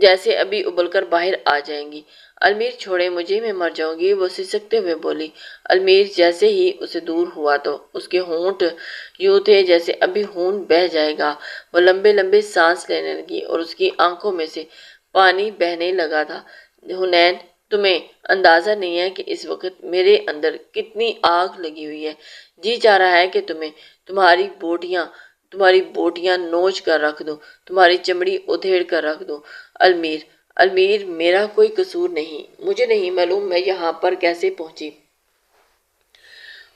جیسے ابھی ابل کر باہر آ جائیں گی۔ المیر چھوڑے مجھے، میں مر جاؤں گی، وہ سسکتے ہوئے بولی۔ المیر جیسے ہی اسے دور ہوا تو اس کے ہونٹ یوں تھے جیسے ابھی خون بہہ جائے گا۔ وہ لمبے لمبے سانس لینے لگی اور اس کی آنکھوں میں سے پانی بہنے لگا تھا۔ حنین، تمہیں اندازہ نہیں ہے کہ اس وقت میرے اندر کتنی آگ لگی ہوئی ہے۔ جی چاہ رہا ہے کہ تمہاری بوٹیاں نوچ کر رکھ دوں، تمہاری چمڑی ادھیڑ کر رکھ دوں۔ المیر، المیر، میرا کوئی قصور نہیں، مجھے نہیں معلوم میں یہاں پر کیسے پہنچی۔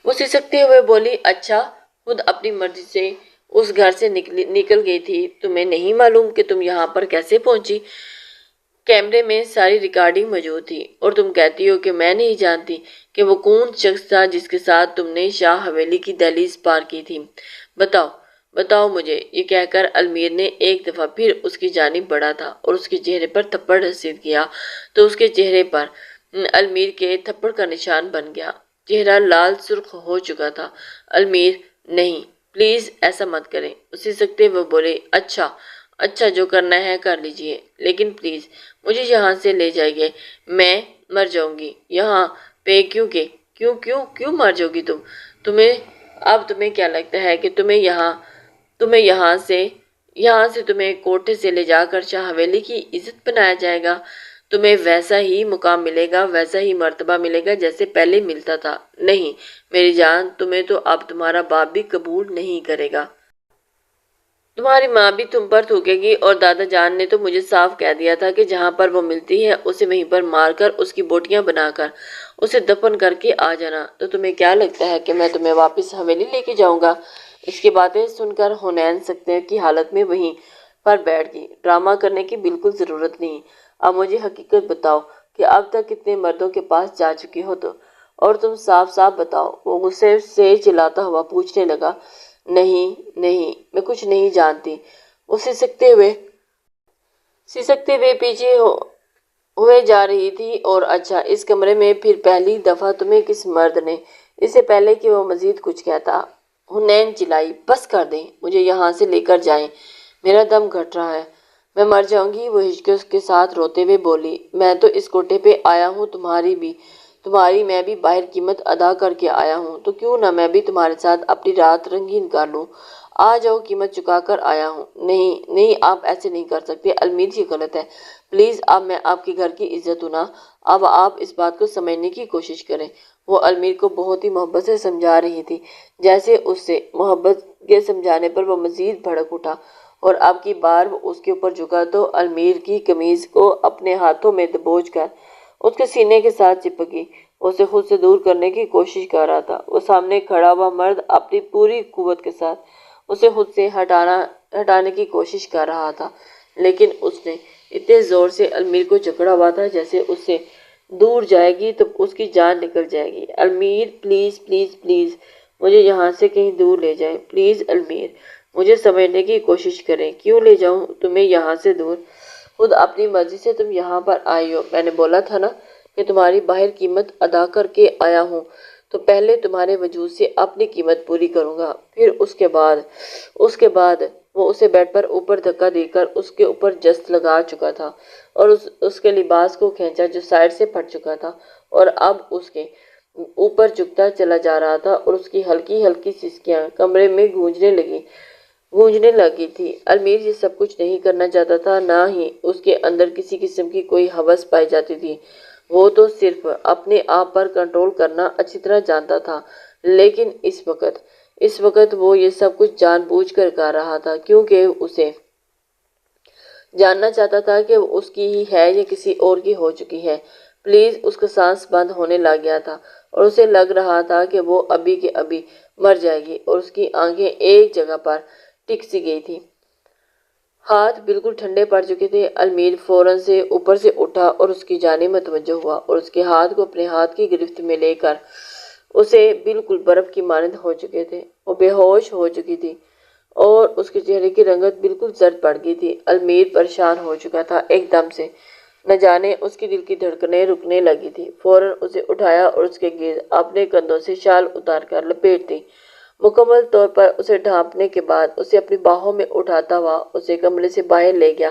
وہ سسکتے ہوئے بولی، اچھا، خود اپنی مرضی سے اس گھر سے نکل گئی تھی، تمہیں نہیں معلوم کہ تم یہاں پر کیسے پہنچی؟ کیمرے میں ساری ریکارڈنگ موجود تھی اور تم کہتی ہو کہ میں نہیں جانتی کہ وہ کون شخص تھا جس کے ساتھ تم نے شاہ حویلی کی دہلیز پار کی تھی۔ بتاؤ، بتاؤ مجھے۔ یہ کہہ کر المیر نے ایک دفعہ پھر اس کی جانب بڑھا تھا اور اس کے چہرے پر تھپڑ رسید کیا تو اس کے چہرے پر المیر کے تھپڑ کا نشان بن گیا۔ چہرہ لال سرخ ہو چکا تھا۔ المیر، نہیں، پلیز ایسا مت کریں، اسی سکتے وہ بولے، اچھا، اچھا، جو کرنا ہے کر لیجئے، لیکن پلیز مجھے یہاں سے لے جائیے، میں مر جاؤں گی یہاں پہ۔ کیوں مر جاؤ گی تم؟ تمہیں کیا لگتا ہے کہ تمہیں یہاں سے تمہیں کوٹھے سے لے جا کر شاہ حویلی کی عزت بنایا جائے گا؟ تمہیں ویسا ہی مقام ملے گا، ویسا ہی مرتبہ ملے گا جیسے پہلے ملتا تھا۔ نہیں میری جان، تمہیں تو اب تمہارا باپ بھی قبول نہیں کرے گا۔ تمہاری ماں بھی تم پر تھوکے گی اور دادا جان نے تو مجھے صاف کہہ دیا تھا کہ جہاں پر وہ ملتی ہے اسے وہیں پر مار کر اس کی بوٹیاں بنا کر اسے دفن کر کے آ جانا۔ تو تمہیں کیا لگتا ہے کہ میں تمہیں واپس حویلی لے کے جاؤں گا؟ اس کی باتیں سن کر حنین سکتے کی حالت میں وہیں پر بیٹھ گئی۔ ڈرامہ کرنے کی بالکل ضرورت نہیں، اب مجھے حقیقت بتاؤ کہ اب تک کتنے مردوں کے پاس جا چکی ہو تو، اور تم صاف صاف بتاؤ۔ وہ غصے سے چلاتا ہوا پوچھنے لگا، نہیں نہیں، میں کچھ نہیں جانتی۔ وہ سسکتے ہوئے پیچھے ہوئے جا رہی تھی۔ اور اچھا، اس کمرے میں پھر پہلی دفعہ تمہیں کس مرد نے، اس سے پہلے کہ وہ مزید کچھ کہتا، حنین چلائی، بس کر دیں، مجھے یہاں سے لے کر جائیں، میرا دم گھٹ رہا ہے، میں مر جاؤں گی۔ وہ ہچکیوں کے ساتھ روتے ہوئے بولی، میں تو اس کوٹھے پہ آیا ہوں، تمہاری میں بھی باہر قیمت ادا کر کے آیا ہوں، تو کیوں نہ میں بھی تمہارے ساتھ اپنی رات رنگین کر لوں۔ آ جاؤ، قیمت چکا کر آیا ہوں۔ نہیں نہیں، آپ ایسے نہیں کر سکتے، المیر، یہ غلط ہے، پلیز، اب میں آپ کے گھر کی عزت ہوں نا، اب آپ اس بات کو سمجھنے کی کوشش کریں۔ وہ المیر کو بہت ہی محبت سے سمجھا رہی تھی، جیسے اس سے محبت کے سمجھانے پر وہ مزید بھڑک اٹھا اور اب کی بار وہ اس کے اوپر جھکا تو المیر کی قمیض کو اپنے ہاتھوں میں دبوچ کر اس کے سینے کے ساتھ چپک گئی۔ اسے خود سے دور کرنے کی کوشش کر رہا تھا۔ وہ سامنے کھڑا ہوا مرد اپنی پوری قوت کے ساتھ اسے خود سے ہٹانے کی کوشش کر رہا تھا، لیکن اس نے اتنے زور سے المیر کو جکڑا ہوا تھا جیسے اس سے دور جائے گی تو اس کی جان نکل جائے گی۔ المیر، پلیز پلیز پلیز، مجھے یہاں سے کہیں دور لے جائیں، پلیز المیر، مجھے سمجھنے کی کوشش کریں، کیوں لے جاؤں تمہیں یہاں سے دور؟ خود اپنی مرضی سے تم یہاں پر آئی ہو، میں نے بولا تھا نا کہ تمہاری باہر قیمت ادا کر کے آیا ہوں، تو پہلے تمہارے وجود سے اپنی قیمت پوری کروں گا، پھر اس کے بعد وہ اسے بیڈ پر اوپر دھکا دے کر اس کے اوپر جست لگا چکا تھا اور اس کے لباس کو کھینچا جو سائڈ سے پھٹ چکا تھا اور اب اس کے اوپر جھکتا چلا جا رہا تھا اور اس کی ہلکی ہلکی سسکیاں کمرے میں گونجنے لگی تھی۔ المیر یہ سب کچھ نہیں کرنا چاہتا تھا، نہ ہی اس کے اندر کسی قسم کی کوئی ہوس پائی جاتی تھی، وہ تو صرف اپنے آپ پر کنٹرول کرنا اچھی طرح جانتا تھا، لیکن اس وقت وہ یہ سب کچھ جان بوجھ کر کر رہا تھا کیونکہ اسے جاننا چاہتا تھا کہ وہ اس کی ہی ہے یا کسی اور کی ہو چکی ہے۔ پلیز، اس کا سانس بند ہونے لگ گیا تھا اور اسے لگ رہا تھا کہ وہ ابھی کے ابھی مر جائے گی اور اس کی آنکھیں ایک جگہ پر ٹک سی گئی تھی، ہاتھ بالکل ٹھنڈے پڑ چکے تھے۔ المیر فوراً سے اوپر سے اٹھا اور اس کی جانب متوجہ ہوا اور اس کے ہاتھ کو اپنے ہاتھ کی گرفت میں لے کر اسے بالکل برف کی مانند ہو چکے تھے۔ وہ بے ہوش ہو چکی تھی اور اس کے چہرے کی رنگت بالکل زرد پڑ گئی تھی۔ المیر پریشان ہو چکا تھا ایک دم سے، نہ جانے اس کی دل کی دھڑکنیں رکنے لگی تھی۔ فوراً اسے اٹھایا اور اس کے گرد اپنے کندھوں سے شال اتار کر لپیٹ دی۔ مکمل طور پر اسے ڈھانپنے کے بعد اسے اپنی باہوں میں اٹھاتا ہوا اسے کمرے سے باہر لے گیا۔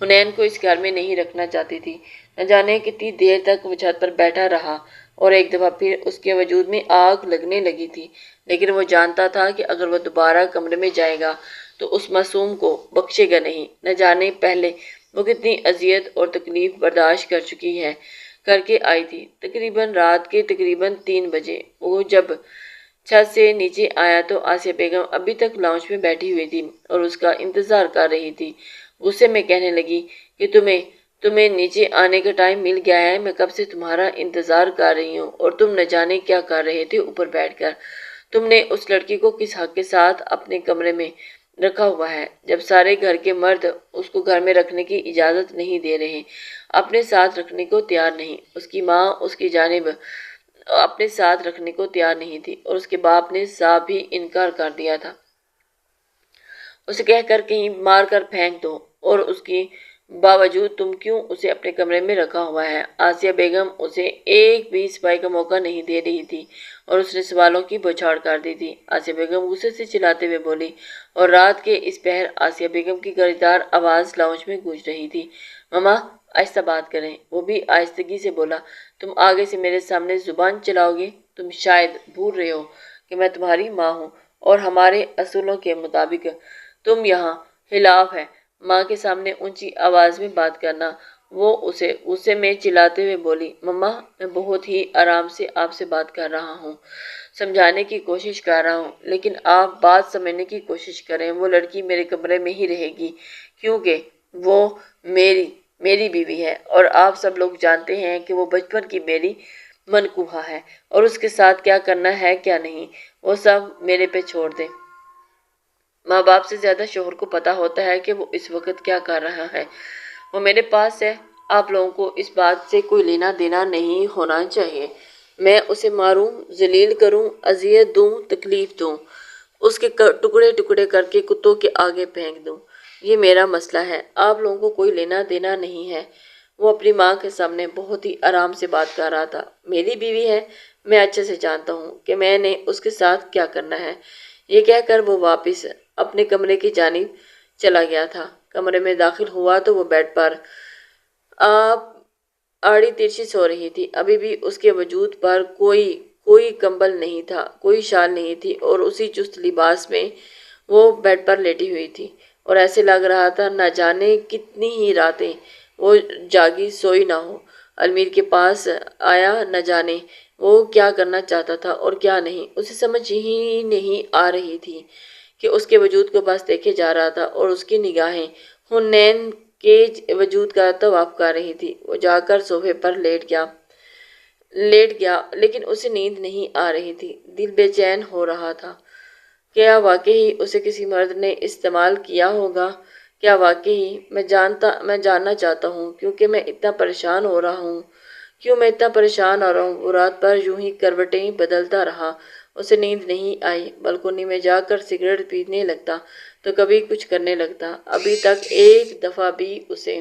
حنین کو اس گھر میں نہیں رکھنا چاہتی تھی۔ نہ جانے کتنی دیر تک وہ چھت پر بیٹھا رہا اور ایک دفعہ پھر اس کے وجود میں آگ لگنے لگی تھی، لیکن وہ جانتا تھا کہ اگر وہ دوبارہ کمرے میں جائے گا تو اس معصوم کو بخشے گا نہیں۔ نہ جانے پہلے وہ کتنی اذیت اور تکلیف برداشت کر کے آئی تھی۔ تقریباً رات کے 3 بجے وہ جب چھت سے نیچے آیا تو آسیہ بیگم ابھی تک لاؤنج میں بیٹھی ہوئی تھی اور اس کا انتظار کر رہی تھی۔ غصے میں کہنے لگی کہ تمہیں نیچے آنے کا ٹائم مل گیا ہے، میں کب سے تمہارا انتظار کر رہی ہوں اور تم نہ جانے کیا کر رہے تھے اوپر بیٹھ کر۔ تم نے اس لڑکی کو کس حق کے ساتھ اپنے کمرے میں رکھا ہوا ہے جب سارے گھر کے مرد اس کو گھر میں رکھنے کی اجازت نہیں دے رہے، اپنے ساتھ رکھنے کو تیار نہیں؟ اس کی ماں اس کی جانب اپنے ساتھ رکھنے کو تیار نہیں تھی اور اس کے باپ نے صاف بھی انکار کر دیا تھا۔ اسے کہہ کر کہیں مار کر پھینک دو، اور اس کی باوجود تم کیوں اسے اپنے کمرے میں رکھا ہوا ہے؟ آسیہ بیگم اسے ایک بھی صفائی کا موقع نہیں دے رہی تھی اور اس نے سوالوں کی بوچھاڑ کر دی تھی۔ آسیہ بیگم غصے سے چلاتے ہوئے بولی، اور رات کے اس پہر آسیہ بیگم کی گریدار آواز لاؤنج میں گونج رہی تھی۔ ماما، آہستہ بات کریں۔ وہ بھی آہستگی سے بولا، تم آگے سے میرے سامنے زبان چلاؤ گے؟ تم شاید بھول رہے ہو کہ میں تمہاری ماں ہوں اور ہمارے اصولوں کے مطابق تم یہاں خلاف ہے ماں کے سامنے اونچی آواز میں بات کرنا۔ وہ اسے غصے میں چلاتے ہوئے بولی، مما، میں بہت ہی آرام سے آپ سے بات کر رہا ہوں، سمجھانے کی کوشش کر رہا ہوں، لیکن آپ بات سمجھنے کی کوشش کریں۔ وہ لڑکی میرے کمرے میں ہی رہے گی کیونکہ وہ میری بیوی ہے اور آپ سب لوگ جانتے ہیں کہ وہ بچپن کی میری منکوہا ہے اور اس کے ساتھ کیا کرنا ہے کیا نہیں وہ سب میرے پہ چھوڑ دیں۔ ماں باپ سے زیادہ شوہر کو پتا ہوتا ہے کہ وہ اس وقت کیا کر رہا ہے۔ وہ میرے پاس ہے، آپ لوگوں کو اس بات سے کوئی لینا دینا نہیں ہونا چاہیے۔ میں اسے ماروں، ذلیل کروں، اذیت دوں، تکلیف دوں، اس کے ٹکڑے ٹکڑے کر کے کتوں کے آگے پھینک دوں، یہ میرا مسئلہ ہے، آپ لوگوں کو کوئی لینا دینا نہیں ہے۔ وہ اپنی ماں کے سامنے بہت ہی آرام سے بات کر رہا تھا۔ میری بیوی ہے، میں اچھے سے جانتا ہوں کہ میں نے اس کے ساتھ کیا کرنا ہے۔ یہ کہہ کر وہ واپس اپنے کمرے کی جانب چلا گیا تھا۔ کمرے میں داخل ہوا تو وہ بیڈ پر آڑی ترچھی سو رہی تھی۔ ابھی بھی اس کے وجود پر کوئی کمبل نہیں تھا، کوئی شال نہیں تھی اور اسی چست لباس میں وہ بیڈ پر لیٹی ہوئی تھی اور ایسے لگ رہا تھا نہ جانے کتنی ہی راتیں وہ جاگی سوئی نہ ہو۔ المیر کے پاس آیا، نہ جانے وہ کیا کرنا چاہتا تھا اور کیا نہیں، اسے سمجھ ہی نہیں آ رہی تھی کہ اس کے وجود کو بس دیکھے جا رہا تھا اور اس کی نگاہیں حنین کے وجود کا طواف کر رہی تھی۔ وہ جا کر صوفے پر لیٹ گیا لیکن اسے نیند نہیں آ رہی تھی، دل بے چین ہو رہا تھا۔ کیا واقعی اسے کسی مرد نے استعمال کیا ہوگا؟ کیا واقعی؟ میں جاننا چاہتا ہوں کیوں میں اتنا پریشان ہو رہا ہوں۔ وہ رات بھر یوں ہی کروٹیں بدلتا رہا، اسے نیند نہیں آئی۔ بالکونی میں جا کر سگریٹ پینے لگتا تو کبھی کچھ کرنے لگتا۔ ابھی تک ایک دفعہ بھی اسے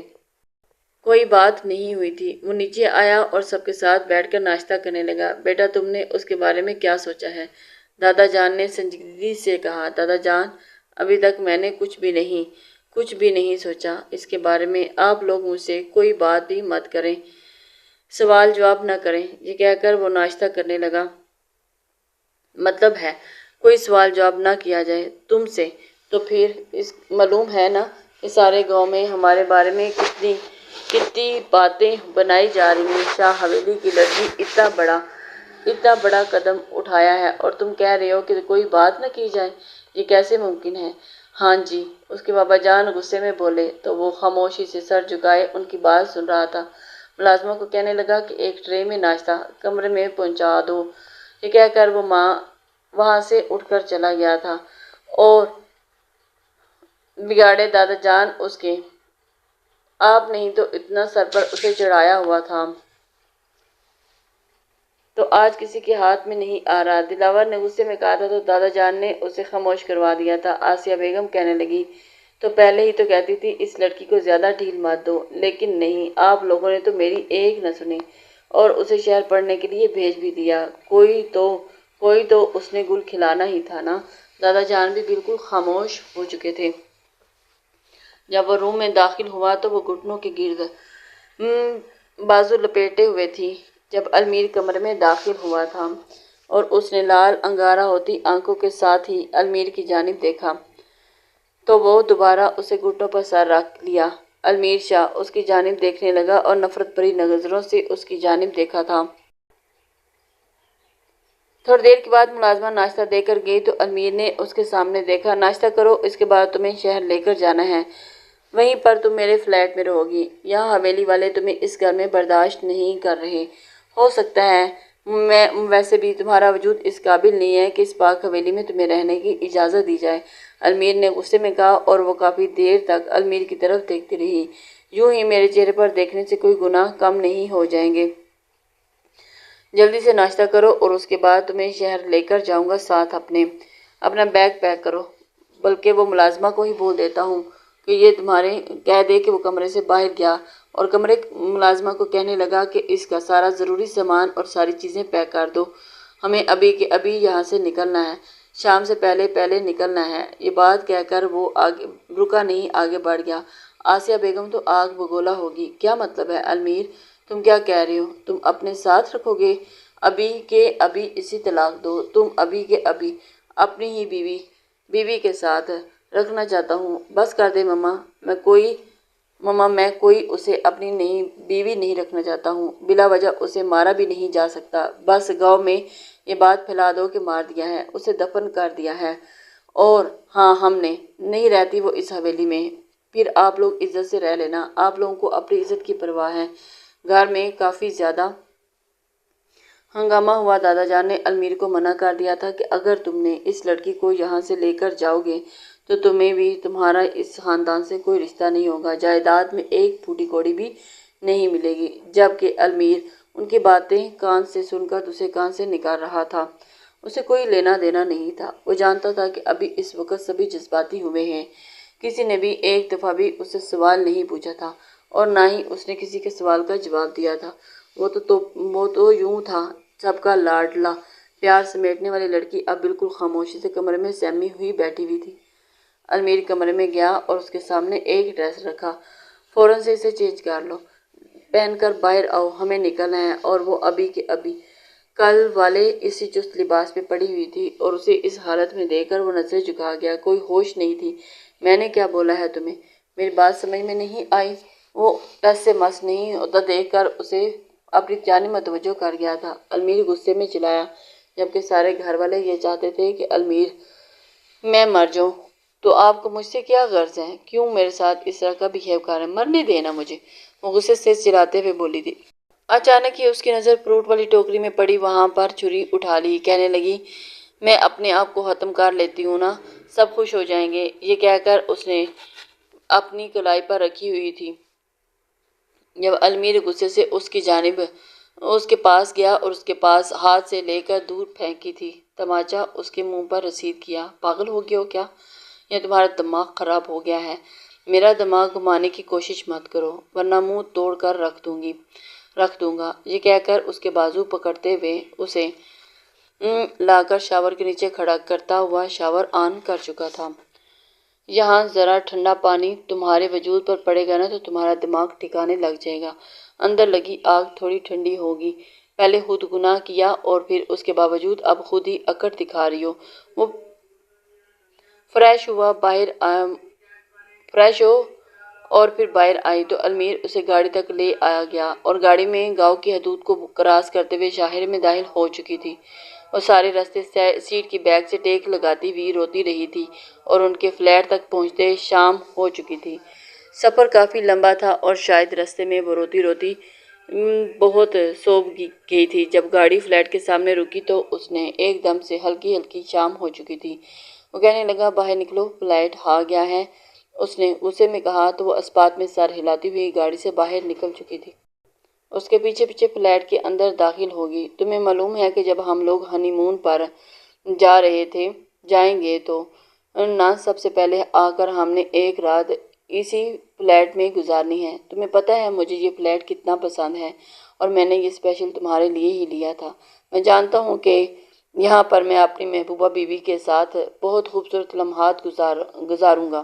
کوئی بات نہیں ہوئی تھی۔ وہ نیچے آیا اور سب کے ساتھ بیٹھ کر ناشتہ کرنے لگا۔ بیٹا، تم نے اس کے بارے میں کیا سوچا ہے؟ دادا جان نے سنجیدگی سے کہا۔ دادا جان، ابھی تک میں نے کچھ بھی نہیں سوچا اس کے بارے میں۔ آپ لوگ مجھ سے کوئی بات بھی مت کریں، سوال جواب نہ کریں۔ یہ کہہ کر وہ ناشتہ کرنے لگا۔ مطلب ہے کوئی سوال جواب نہ کیا جائے تم سے، تو پھر معلوم ہے نا کہ سارے گاؤں میں ہمارے بارے میں کتنی باتیں بنائی جا رہی ہیں۔ شاہ حویلی کی لڑکی اتنا بڑا قدم اٹھایا ہے اور تم کہہ رہے ہو کہ کوئی بات نہ کی جائے، یہ کیسے ممکن ہے؟ ہاں جی، اس کے بابا جان غصے میں بولے تو وہ خاموشی سے سر جھکائے ان کی بات سن رہا تھا۔ ملازموں کو کہنے لگا کہ ایک ٹرے میں ناشتہ کمرے میں پہنچا دو۔ یہ کہہ کر وہ وہاں سے اٹھ کر چلا گیا تھا اور بگاڑے دادا جان اس کے آپ نہیں تو اتنا سر پر اسے چڑھایا ہوا تھا تو آج کسی کے ہاتھ میں نہیں آ رہا۔ دلاور نے غصے میں کہا تھا تو دادا جان نے اسے خاموش کروا دیا تھا۔ آسیہ بیگم کہنے لگی، تو پہلے ہی تو کہتی تھی اس لڑکی کو زیادہ ڈھیل مت دو، لیکن نہیں، آپ لوگوں نے تو میری ایک نہ سنی اور اسے شہر پڑھنے کے لیے بھیج بھی دیا۔ کوئی تو اس نے گل کھلانا ہی تھا نا۔ دادا جان بھی بالکل خاموش ہو چکے تھے۔ جب وہ روم میں داخل ہوا تو وہ گھٹنوں کے گرد بازو لپیٹے ہوئے تھی۔ جب المیر کمرے میں داخل ہوا تھا اور اس نے لال انگارہ ہوتی آنکھوں کے ساتھ ہی المیر کی جانب دیکھا تو وہ دوبارہ اسے گھٹنوں پر سر رکھ لیا۔ المیر شاہ اس کی جانب دیکھنے لگا اور نفرت بھری نظروں سے اس کی جانب دیکھا تھا۔ تھوڑی دیر کے بعد ملازمہ ناشتہ دے کر گئی تو المیر نے اس کے سامنے دیکھا۔ ناشتہ کرو، اس کے بعد تمہیں شہر لے کر جانا ہے، وہیں پر تم میرے فلیٹ میں رہو گی۔ یہاں حویلی والے تمہیں اس گھر میں برداشت نہیں کر رہے۔ ہو سکتا ہے میں ویسے بھی تمہارا وجود اس قابل نہیں ہے کہ اس پاک حویلی میں تمہیں رہنے کی اجازت دی جائے، المیر نے غصے میں کہا، اور وہ کافی دیر تک المیر کی طرف دیکھتی رہی۔ یوں ہی میرے چہرے پر دیکھنے سے کوئی گناہ کم نہیں ہو جائیں گے۔ جلدی سے ناشتہ کرو اور اس کے بعد تمہیں شہر لے کر جاؤں گا ساتھ اپنا بیگ پیک کرو۔ بلکہ وہ ملازمہ کو ہی بول دیتا ہوں کہ یہ تمہارے کہہ دے کہ وہ کمرے سے باہر گیا اور کمرے ملازمہ کو کہنے لگا کہ اس کا سارا ضروری سامان اور ساری چیزیں پیک کر دو، ہمیں ابھی کے ابھی یہاں سے نکلنا ہے، شام سے پہلے نکلنا ہے۔ یہ بات کہہ کر وہ رکا نہیں، آگے بڑھ گیا۔ آسیہ بیگم تو آگ بگولا ہوگی۔ کیا مطلب ہے المیر؟ تم کیا کہہ رہے ہو؟ تم اپنے ساتھ رکھو گے؟ ابھی کے ابھی اسے طلاق دو۔ تم ابھی کے ابھی اپنی ہی بیوی کے ساتھ رکھنا چاہتا ہوں۔ بس کر دے مما، میں کوئی اسے اپنی بیوی نہیں رکھنا چاہتا ہوں۔ بلا وجہ اسے مارا بھی نہیں جا سکتا۔ بس گاؤں میں یہ بات پھیلا دو کہ مار دیا ہے، اسے دفن کر دیا ہے۔ اور ہاں، ہم نے نہیں رہتی وہ اس حویلی میں، پھر آپ لوگ عزت سے رہ لینا۔ آپ لوگوں کو اپنی عزت کی پرواہ ہے۔ گھر میں کافی زیادہ ہنگامہ ہوا۔ دادا جان نے المیر کو منع کر دیا تھا کہ اگر تم نے اس لڑکی کو یہاں سے لے کر جاؤ گے تو تمہیں بھی تمہارا اس خاندان سے کوئی رشتہ نہیں ہوگا، جائیداد میں ایک پھوٹی کوڑی بھی نہیں ملے گی۔ جبکہ المیر ان کی باتیں کان سے سن کر دوسرے کان سے نکال رہا تھا۔ اسے کوئی لینا دینا نہیں تھا۔ وہ جانتا تھا کہ ابھی اس وقت سبھی جذباتی ہوئے ہیں۔ کسی نے بھی ایک دفعہ بھی اس سے سوال نہیں پوچھا تھا اور نہ ہی اس نے کسی کے سوال کا جواب دیا تھا۔ وہ تو یوں تھا، سب کا لاڈلا، پیار سمیٹنے والی لڑکی اب بالکل خاموشی سے کمرے میں سہمی ہوئی بیٹھی ہوئی تھی۔ المیر کمرے میں گیا اور اس کے سامنے ایک ڈریس رکھا۔ فوراً سے اسے چینج کر لو، پہن کر باہر آؤ، ہمیں نکلنا ہے۔ اور وہ ابھی کے ابھی کل والے اسی چست لباس میں پڑی ہوئی تھی اور اسے اس حالت میں دیکھ کر وہ نظریں جھکا گیا۔ کوئی ہوش نہیں تھی۔ میں نے کیا بولا ہے تمہیں؟ میری بات سمجھ میں نہیں آئی؟ وہ ٹس سے مس نہیں ہوتا دیکھ کر اسے اپنی جانب متوجہ کر گیا تھا۔ المیر غصے میں چلایا، جبکہ سارے گھر والے یہ چاہتے تھے کہ المیر میں مر جاؤں۔ تو آپ کو مجھ سے کیا غرض ہے؟ کیوں میرے ساتھ اس طرح کا بیہیو کر رہے ہیں؟ مرنے دینا مجھے، وہ غصے سے چلاتے ہوئے بولی تھی۔ اچانک ہی اس کی نظر فروٹ والی ٹوکری میں پڑی وہاں پر چھری اٹھا لی، کہنے لگی، میں اپنے آپ کو ختم کر لیتی ہوں نا، سب خوش ہو جائیں گے۔ یہ کہہ کر اس نے اپنی کلائی پر رکھی ہوئی تھی۔ جب المیر غصے سے اس کے پاس گیا اور اس کے پاس ہاتھ سے لے کر دور پھینکی تھی، تماچا اس کے منہ پر رسید کیا۔ پاگل ہو گئے ہو کیا؟ یا تمہارا دماغ خراب ہو گیا ہے؟ میرا دماغ گھمانے کی کوشش مت کرو ورنہ منہ توڑ کر رکھ دوں گا۔ یہ کہہ کر اس کے بازو پکڑتے ہوئے اسے لا کر شاور کے نیچے کھڑا کرتا ہوا شاور آن کر چکا تھا۔ یہاں ذرا ٹھنڈا پانی تمہارے وجود پر پڑے گا نا تو تمہارا دماغ ٹھکانے لگ جائے گا۔ اندر لگی آگ تھوڑی ٹھنڈی ہوگی۔ پہلے خود گناہ کیا اور پھر اس کے باوجود اب خود ہی اکڑ دکھا رہی ہو۔ وہ فریش ہو اور پھر باہر آئی تو المیر اسے گاڑی تک لے آیا گیا اور گاڑی میں گاؤں کی حدود کو کراس کرتے ہوئے شہر میں داخل ہو چکی تھی۔ وہ سارے راستے سیٹ کی بیک سے ٹیک لگاتی ہوئی روتی رہی تھی اور ان کے فلیٹ تک پہنچتے شام ہو چکی تھی۔ سفر کافی لمبا تھا اور شاید راستے میں وہ روتی روتی بہت سو گئی تھی۔ جب گاڑی فلیٹ کے سامنے رکی تو اس نے ایک دم سے ہلکی شام ہو چکی تھی۔ وہ کہنے لگا، باہر نکلو، فلیٹ آ گیا ہے، اس نے غصے میں کہا تو وہ اسپات میں سر ہلاتی ہوئی گاڑی سے باہر نکل چکی تھی۔ اس کے پیچھے فلیٹ کے اندر داخل ہوگی۔ تمہیں معلوم ہے کہ جب ہم لوگ ہنی مون پر جائیں گے تو نہ سب سے پہلے آ کر ہم نے ایک رات اسی فلیٹ میں گزارنی ہے۔ تمہیں پتہ ہے مجھے یہ فلیٹ کتنا پسند ہے اور میں نے یہ اسپیشل تمہارے لیے ہی لیا تھا۔ میں جانتا ہوں کہ یہاں پر میں اپنی محبوبہ بیوی کے ساتھ بہت خوبصورت لمحات گزاروں گا۔